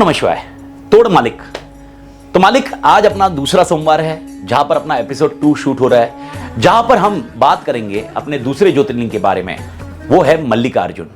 नमः शिवाय। तोड़ मालिक। तो मालिक आज अपना दूसरा सोमवार है जहां पर अपना एपिसोड 2 शूट हो रहा है, जहां पर हम बात करेंगे अपने दूसरे ज्योतिर्लिंग के बारे में। वो है मल्लिकार्जुन।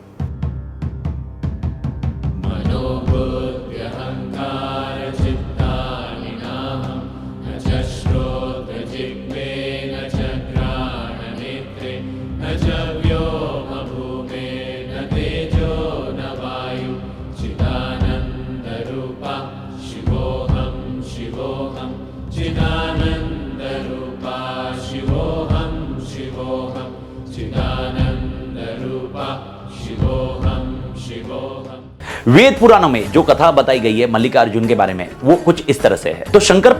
वेद पुराणों में जो कथा बताई गई है मल्लिकार्जुन के बारे में वो कुछ इस तरह से है। तो शंकर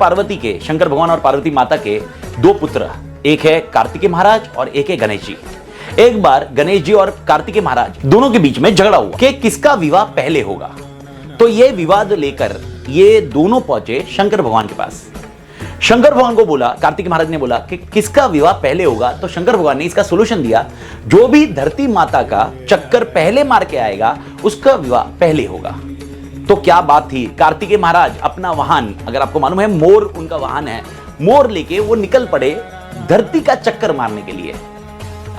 भगवान और पार्वती माता के दो पुत्र, एक है कार्तिकेय महाराज और एक है गणेश जी। एक बार गणेश जी और कार्तिकेय महाराज दोनों के बीच में झगड़ा हुआ कि किसका विवाह पहले होगा। तो ये विवाद लेकर ये दोनों पहुंचे शंकर भगवान के पास। शंकर भगवान को बोला, कार्तिकेय महाराज ने बोला कि किसका विवाह पहले होगा। तो शंकर भगवान ने इसका सोल्यूशन दिया, जो भी धरती माता का चक्कर पहले मार के आएगा उसका विवाह पहले होगा। तो क्या बात थी। कार्तिकेय महाराज अपना वाहन, अगर आपको मालूम है मोर उनका वाहन है, मोर लेके वो निकल पड़े धरती का चक्कर मारने के लिए।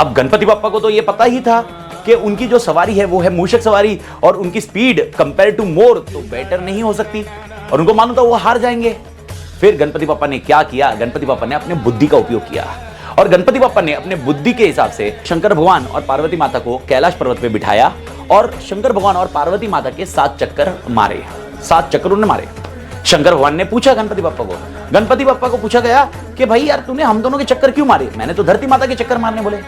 अब गणपति बप्पा को तो ये पता ही था कि उनकी जो सवारी है वो है मूषक सवारी और उनकी स्पीड कंपेयर टू मोर तो बेटर नहीं हो सकती, और उनको मालूम था वो हार जाएंगे। फिर गणपति बप्पा ने क्या किया, गणपति बप्पा ने अपने बुद्धि का उपयोग किया और गणपति बप्पा ने अपने बुद्धि के हिसाब से शंकर भगवान और पार्वती माता को कैलाश पर्वत पे बिठाया और शंकर भगवान और पार्वती माता के 7 चक्कर मारे। 7 चक्कर उन्होंने मारे। शंकर भगवान ने पूछा गणपति बप्पा को पूछा गया कि भाई यार तूने हम दोनों के चक्कर क्यों मारे, मैंने तो धरती माता के चक्कर मारने बोले।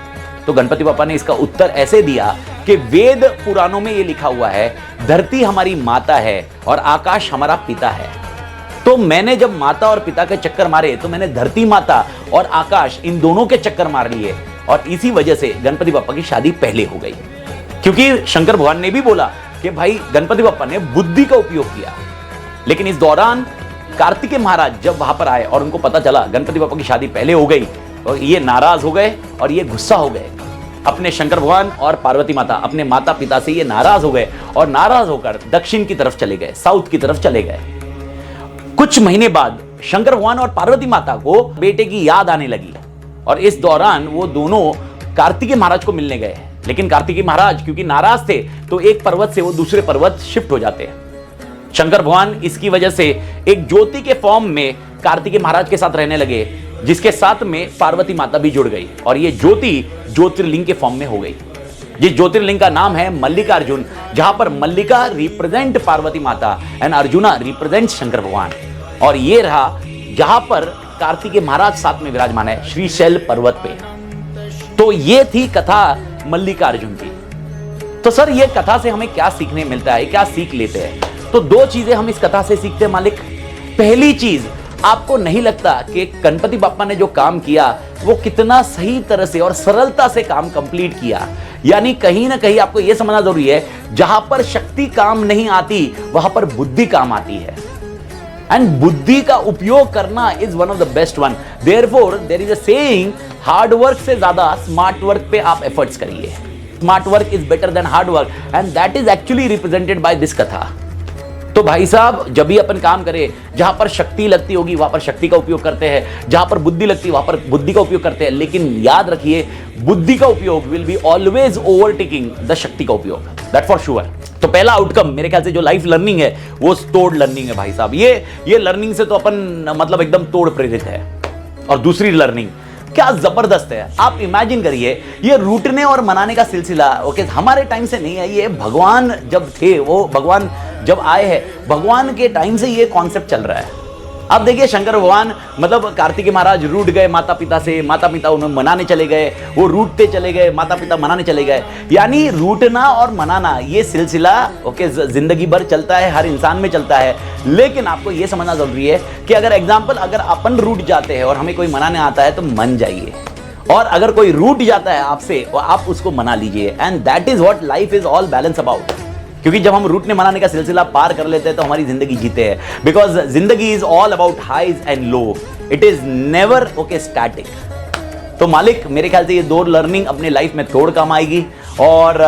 तो गणपति बप्पा ने इसका उत्तर ऐसे दिया कि वेद पुराणों में यह लिखा हुआ है धरती हमारी माता है और आकाश हमारा पिता है। तो मैंने जब माता और पिता के चक्कर मारे तो मैंने धरती माता और आकाश इन दोनों के चक्कर मार लिए और इसी वजह से गणपति बप्पा की शादी पहले हो गई। क्योंकि शंकर भगवान ने भी बोला कि भाई गणपति बप्पा ने बुद्धि का उपयोग किया। लेकिन इस दौरान कार्तिकेय महाराज जब वहां पर आए और उनको पता चला गणपति बप्पा की शादी पहले हो गई और ये नाराज हो गए और ये गुस्सा हो गए। अपने शंकर भगवान और पार्वती माता अपने माता पिता से ये नाराज हो गए और नाराज होकर दक्षिण की तरफ चले गए, साउथ की तरफ चले गए। कुछ महीने बाद शंकर भगवान और पार्वती माता को बेटे की याद आने लगी और इस दौरान वो दोनों कार्तिकेय महाराज को मिलने गए। लेकिन कार्तिकेय महाराज क्योंकि नाराज थे तो एक पर्वत से वो दूसरे पर्वत शिफ्ट हो जाते हैं। शंकर भगवान इसकी वजह से एक ज्योति के फॉर्म में कार्तिकेय महाराज के साथ रहने लगे, जिसके साथ में पार्वती माता भी जुड़ गई और ये ज्योति ज्योतिर्लिंग के फॉर्म में हो गई। जिस ज्योतिर्लिंग का नाम है मल्लिकार्जुन, जहां पर मल्लिका रिप्रेजेंट पार्वती माता एंड अर्जुना रिप्रेजेंट शंकर भगवान। और ये रहा जहां पर कार्तिकेय महाराज साथ में विराजमान है श्रीशैल पर्वत पे। तो ये थी कथा मल्लिकार्जुन की। तो सर ये कथा से हमें क्या सीखने मिलता है, क्या सीख लेते हैं? तो 2 चीजें हम इस कथा से सीखते हैं मालिक। पहली चीज, आपको नहीं लगता कि गणपति बप्पा ने जो काम किया वो कितना सही तरह से और सरलता से काम कंप्लीट किया? यानी कहीं ना कहीं आपको यह समझना जरूरी है, जहां पर शक्ति काम नहीं आती वहां पर बुद्धि काम आती है। एंड बुद्धि का उपयोग करना is one of the best one. Therefore there is a saying, hard work से ज्यादा स्मार्ट वर्क पे आप एफर्ट्स करिए। Smart work is better than hard work and that is actually represented by this कथा। तो भाई साहब जब भी अपन काम करें, जहां पर शक्ति लगती होगी वहां पर शक्ति का उपयोग करते हैं, जहां पर बुद्धि लगती है वहां पर बुद्धि का उपयोग करते हैं। लेकिन याद रखिए बुद्धि का उपयोग will be always overtaking the शक्ति का उपयोग, दैट फॉर श्योर। तो पहला आउटकम मेरे ख्याल से जो लाइफ लर्निंग है वो तोड़ लर्निंग है भाई साहब। ये लर्निंग से तो अपन मतलब एकदम तोड़ प्रेरित है। और दूसरी लर्निंग क्या जबरदस्त है, आप इमेजिन करिए ये रूटने और मनाने का सिलसिला ओके हमारे टाइम से नहीं है, ये भगवान जब थे, वो भगवान जब आए हैं, भगवान के टाइम से ये कॉन्सेप्ट चल रहा है। अब देखिए शंकर भगवान मतलब कार्तिकेय महाराज रूठ गए माता पिता से, माता पिता उन्हें मनाने चले गए, वो रूठते चले गए, माता पिता मनाने चले गए। यानी रूठना और मनाना ये सिलसिला ओके जिंदगी भर चलता है, हर इंसान में चलता है। लेकिन आपको ये समझना जरूरी है कि अगर एग्जाम्पल अगर अपन रूठ जाते हैं और हमें कोई मनाने आता है तो मन जाइए, और अगर कोई रूठ जाता है आपसे और आप उसको मना लीजिए। And that is what life is all balance about. क्योंकि जब हम रूठने मनाने का सिलसिला पार कर लेते हैं तो हमारी जिंदगी जीते हैं। बिकॉज जिंदगी is all about highs and low, it is never okay static. तो मालिक मेरे ख्याल से ये 2 लर्निंग अपने लाइफ में तोड़ काम आएगी और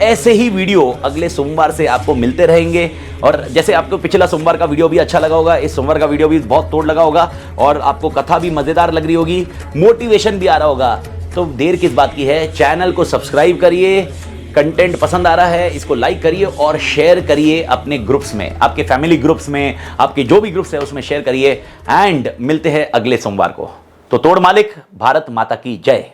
ऐसे ही वीडियो अगले सोमवार से आपको मिलते रहेंगे। और जैसे आपको पिछला सोमवार का वीडियो भी अच्छा लगा होगा, इस सोमवार का वीडियो भी बहुत तोड़ लगा होगा और आपको कथा भी मजेदार लग रही होगी, मोटिवेशन भी आ रहा होगा, तो देर किस बात की है, चैनल को सब्सक्राइब करिए। कंटेंट पसंद आ रहा है, इसको लाइक करिए और शेयर करिए अपने ग्रुप्स में, आपके फैमिली ग्रुप्स में, आपके जो भी ग्रुप्स है उसमें शेयर करिए। एंड मिलते हैं अगले सोमवार को। तो तोड़ मालिक, भारत माता की जय।